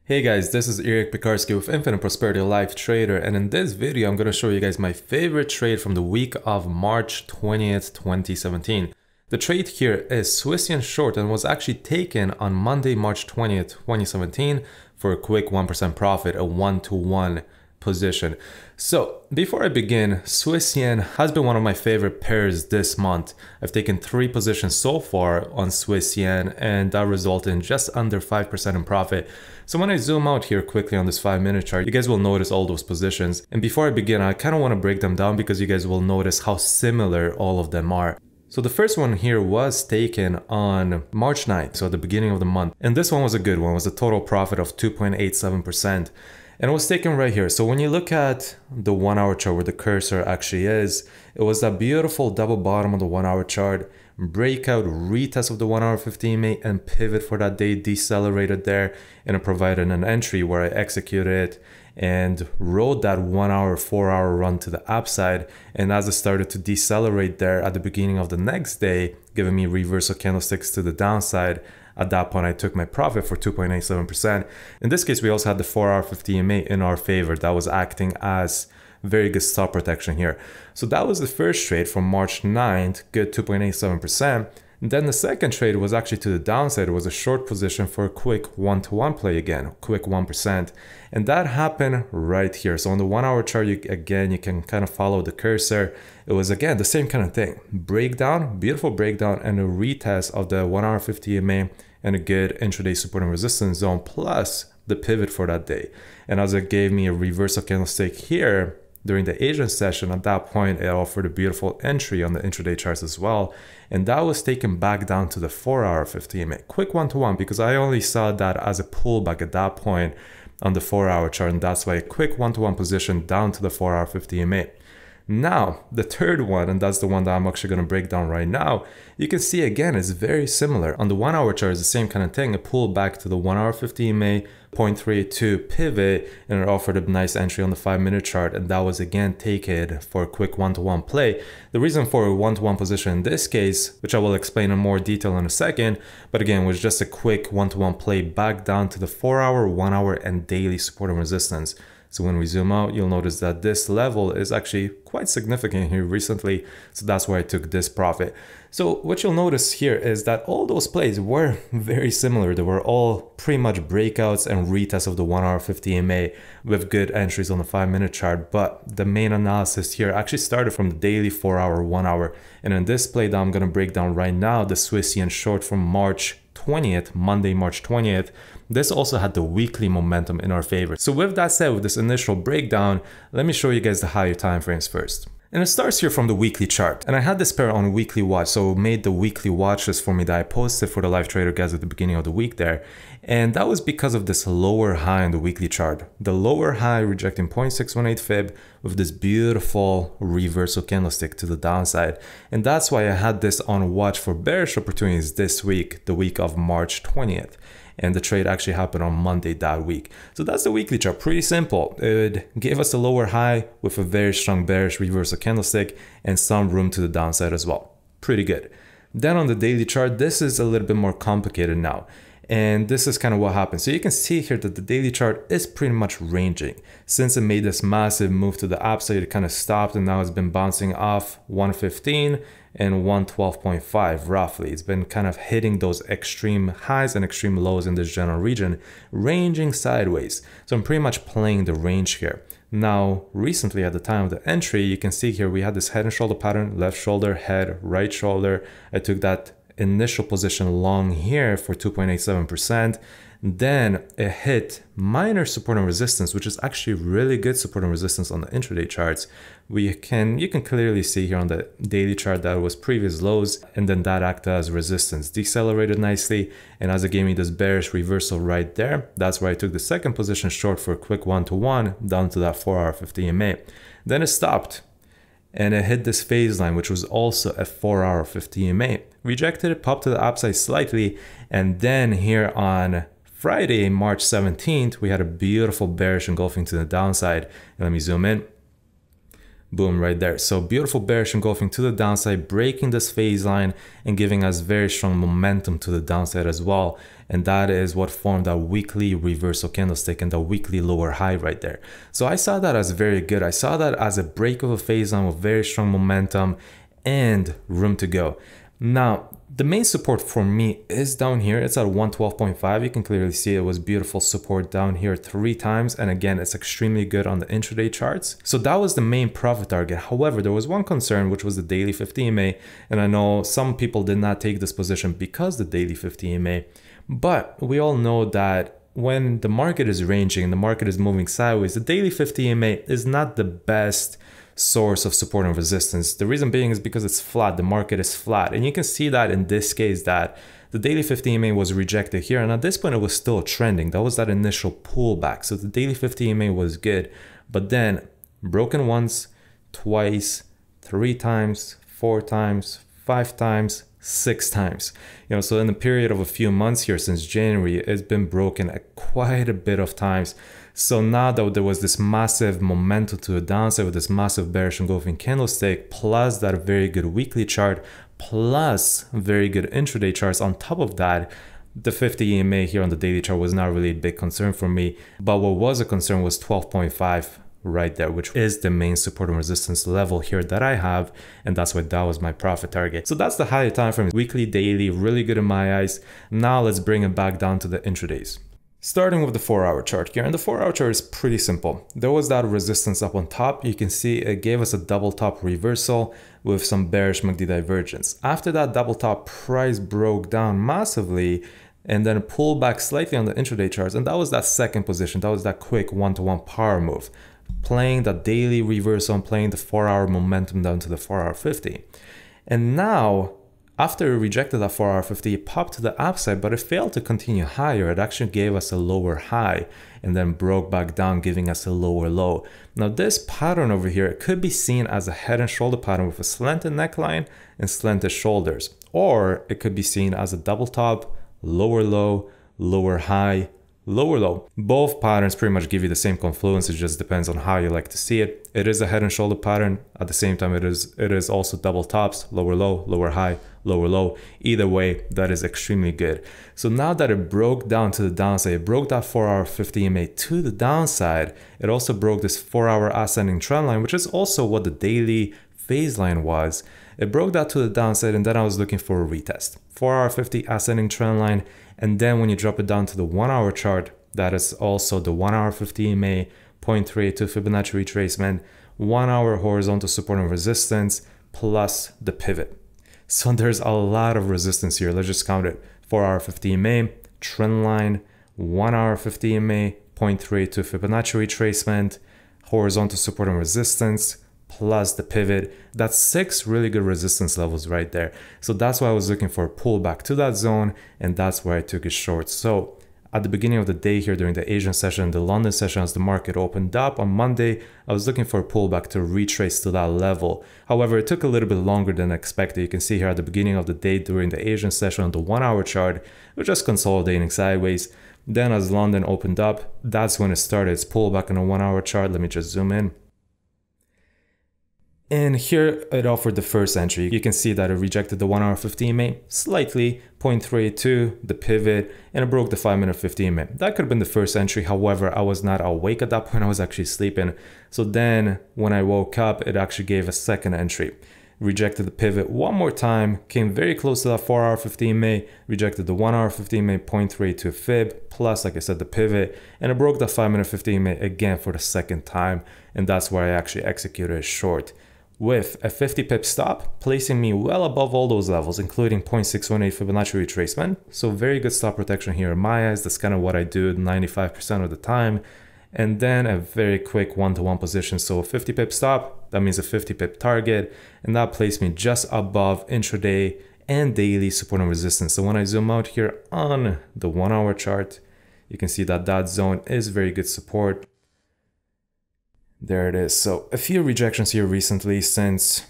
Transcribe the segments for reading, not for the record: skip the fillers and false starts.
Hey guys, this is Eric Pekarsky with Infinite Prosperity Live Trader, and in this video I'm going to show you guys my favorite trade from the week of March 20th, 2017. The trade here is Swiss yen short and was actually taken on Monday, March 20th, 2017 for a quick 1% profit, a 1-to-1 position. So before I begin, Swiss yen has been one of my favorite pairs this month. I've taken 3 positions so far on Swiss yen and that resulted in just under 5% in profit. So when I zoom out here quickly on this 5-minute chart, you guys will notice all those positions. And before I begin, I kind of want to break them down because you guys will notice how similar all of them are. So the first one here was taken on March 9th, so at the beginning of the month. And this one was a good one. It was a total profit of 2.87%. And it was taken right here. So when you look at the 1 hour chart where the cursor actually is, it was that beautiful double bottom of the 1 hour chart, breakout, retest of the 1 hour 50 EMA and pivot for that day, decelerated there, and it provided an entry where I executed it and rode that 1 hour, 4 hour run to the upside. And as it started to decelerate there at the beginning of the next day, giving me reversal candlesticks to the downside, at that point, I took my profit for 2.87%. In this case, we also had the 4 hour 50 EMA in our favor. That was acting as very good stop protection here. So that was the first trade from March 9th, good 2.87%. Then the second trade was actually to the downside. It was a short position for a quick 1-to-1 play again, quick 1%. And that happened right here. So on the 1 hour chart, you can kind of follow the cursor. It was again the same kind of thing. Breakdown, beautiful breakdown, and a retest of the 1 hour 50 EMA and a good intraday support and resistance zone plus the pivot for that day. And as it gave me a reversal candlestick here during the Asian session, at that point, it offered a beautiful entry on the intraday charts as well. And that was taken back down to the 4 hour 50 EMA. Quick 1-to-1 because I only saw that as a pullback at that point on the 4 hour chart. And that's why a quick 1-to-1 position down to the 4 hour 50 EMA. Now, the third one, and that's the one that I'm actually going to break down right now, you can see again, it's very similar. On the 1 hour chart, it's the same kind of thing. It pulled back to the 1 hour 50 EMA, 0.32 pivot, and it offered a nice entry on the 5-minute chart. And that was again taken for a quick 1-to-1 play. The reason for a 1-to-1 position in this case, which I will explain in more detail in a second, but again, was just a quick 1-to-1 play back down to the 4 hour, 1 hour, and daily support and resistance. So when we zoom out, you'll notice that this level is actually quite significant here recently. So that's why I took this profit. So what you'll notice here is that all those plays were very similar. They were all pretty much breakouts and retests of the 1 hour 50 EMA with good entries on the 5-minute chart. But the main analysis here actually started from the daily 4 hour, 1 hour. And in this play that I'm going to break down right now, the Swiss yen short from March 20th, Monday, March 20th, this also had the weekly momentum in our favor. So with that said, with this initial breakdown, let me show you guys the higher time frames first. And it starts here from the weekly chart. And I had this pair on weekly watch, so it made the weekly watch list for me that I posted for the live trader guys at the beginning of the week there. And that was because of this lower high on the weekly chart. The lower high rejecting 0.618 fib with this beautiful reversal candlestick to the downside. And that's why I had this on watch for bearish opportunities this week, the week of March 20th. And the trade actually happened on Monday that week. So that's the weekly chart, pretty simple. It gave us a lower high with a very strong bearish reversal candlestick and some room to the downside as well. Pretty good. Then on the daily chart, this is a little bit more complicated now. And this is kind of what happened. So you can see here that the daily chart is pretty much ranging. Since it made this massive move to the upside, it kind of stopped and now it's been bouncing off 115 and 112.5 roughly. It's been kind of hitting those extreme highs and extreme lows in this general region, ranging sideways. So I'm pretty much playing the range here. Now, recently at the time of the entry, you can see here we had this head and shoulder pattern, left shoulder, head, right shoulder. I took that initial position long here for 2.87%. Then it hit minor support and resistance, which is actually really good support and resistance on the intraday charts. You can clearly see here on the daily chart that it was previous lows, and then that acted as resistance, decelerated nicely, and as it gave me this bearish reversal right there, that's where I took the second position short for a quick 1-to-1 down to that 4 hour 50 EMA. Then it stopped and it hit this phase line, which was also a 4 hour 50 EMA. Rejected it, popped to the upside slightly, and then here on Friday, March 17th, we had a beautiful bearish engulfing to the downside. And let me zoom in. Boom, right there. So beautiful bearish engulfing to the downside, breaking this phase line and giving us very strong momentum to the downside as well. And that is what formed that weekly reversal candlestick and the weekly lower high right there. So I saw that as very good. I saw that as a break of a phase line with very strong momentum and room to go. Now, the main support for me is down here. It's at 112.5. You can clearly see it was beautiful support down here 3 times. And again, it's extremely good on the intraday charts. So that was the main profit target. However, there was one concern, which was the daily 50 EMA. And I know some people did not take this position because the daily 50 EMA. But we all know that when the market is ranging and the market is moving sideways, the daily 50 EMA is not the best source of support and resistance. The reason being is because it's flat, the market is flat. And you can see that in this case that the daily 50 EMA was rejected here. And at this point, it was still trending. That was that initial pullback. So the daily 50 EMA was good, but then broken once, twice, 3 times, 4 times, 5 times, 6 times. So in the period of a few months here since January, it's been broken at quite a bit of times. So now that there was this massive momentum to the downside with this massive bearish engulfing candlestick, plus that very good weekly chart, plus very good intraday charts on top of that, the 50 EMA here on the daily chart was not really a big concern for me. But what was a concern was 12.5 right there, which is the main support and resistance level here that I have, and that's why that was my profit target. So that's the higher time frame, weekly, daily, really good in my eyes. Now let's bring it back down to the intradays. Starting with the 4-hour chart here, and the 4-hour chart is pretty simple. There was that resistance up on top. You can see it gave us a double top reversal with some bearish MACD divergence. After that double top, price broke down massively and then pulled back slightly on the intraday charts, and that was that second position. That was that quick one-to-one power move, playing the daily reversal and playing the 4-hour momentum down to the 4-hour 50. And now, after it rejected that 4-hour 50, it popped to the upside, but it failed to continue higher. It actually gave us a lower high and then broke back down, giving us a lower low. Now this pattern over here, it could be seen as a head and shoulder pattern with a slanted neckline and slanted shoulders, or it could be seen as a double top, lower low, lower high, lower low. Both patterns pretty much give you the same confluence. It just depends on how you like to see it. It is a head and shoulder pattern. At the same time, it is also double tops, lower low, lower high, lower low. Either way, that is extremely good. So now that it broke down to the downside, it broke that 4-hour 50 EMA to the downside. It also broke this 4-hour ascending trend line, which is also what the daily phase line was. It broke that to the downside, and then I was looking for a retest. 4-hour 50 ascending trend line. And then when you drop it down to the 1-hour chart, that is also the 1-hour 50 EMA, 0.32 Fibonacci retracement, 1-hour horizontal support and resistance, plus the pivot. So there's a lot of resistance here. Let's just count it. 4-hour 50 EMA, trend line, 1-hour 50 EMA, 0.32 Fibonacci retracement, horizontal support and resistance, plus the pivot. That's 6 really good resistance levels right there. So that's why I was looking for a pullback to that zone, and that's where I took it short. So at the beginning of the day here during the Asian session, the London session, as the market opened up on Monday, I was looking for a pullback to retrace to that level. However, it took a little bit longer than expected. You can see here at the beginning of the day during the Asian session on the 1-hour chart, it was just consolidating sideways. Then as London opened up, that's when it started its pullback on the 1-hour chart. Let me just zoom in. And here it offered the first entry. You can see that it rejected the 1-hour 50 EMA slightly, 0.32, the pivot, and it broke the 5-minute 50 EMA. That could have been the first entry. However, I was not awake at that point. I was actually sleeping. So then when I woke up, it actually gave a second entry. Rejected the pivot one more time, came very close to that 4-hour 50 EMA, rejected the 1-hour 50 EMA, 0.32 fib, plus, like I said, the pivot, and it broke the 5-minute 50 EMA again for the second time. And that's where I actually executed a short, with a 50 pip stop, placing me well above all those levels, including 0.618 Fibonacci retracement. So very good stop protection here in my eyes. That's kind of what I do 95% of the time. And then a very quick one-to-one position. So a 50 pip stop, that means a 50 pip target. And that placed me just above intraday and daily support and resistance. So when I zoom out here on the 1-hour chart, you can see that that zone is very good support. There it is. So a few rejections here recently since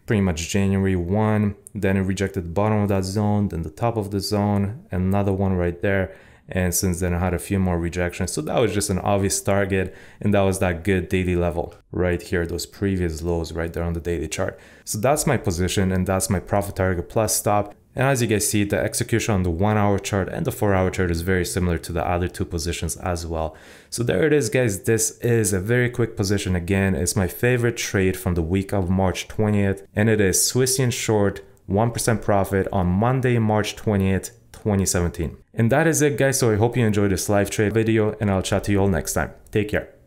pretty much January 1. Then it rejected the bottom of that zone, then the top of the zone, another one right there. And since then I had a few more rejections. So that was just an obvious target, and that was that good daily level right here, those previous lows right there on the daily chart. So that's my position, and that's my profit target plus stop. And as you guys see, the execution on the 1 hour chart and the 4 hour chart is very similar to the other two positions as well. So there it is, guys. This is a very quick position. Again, it's my favorite trade from the week of March 20th, and it is Swiss yen short, 1% profit on Monday, March 20th, 2017. And that is it, guys. So I hope you enjoyed this live trade video, and I'll chat to you all next time. Take care.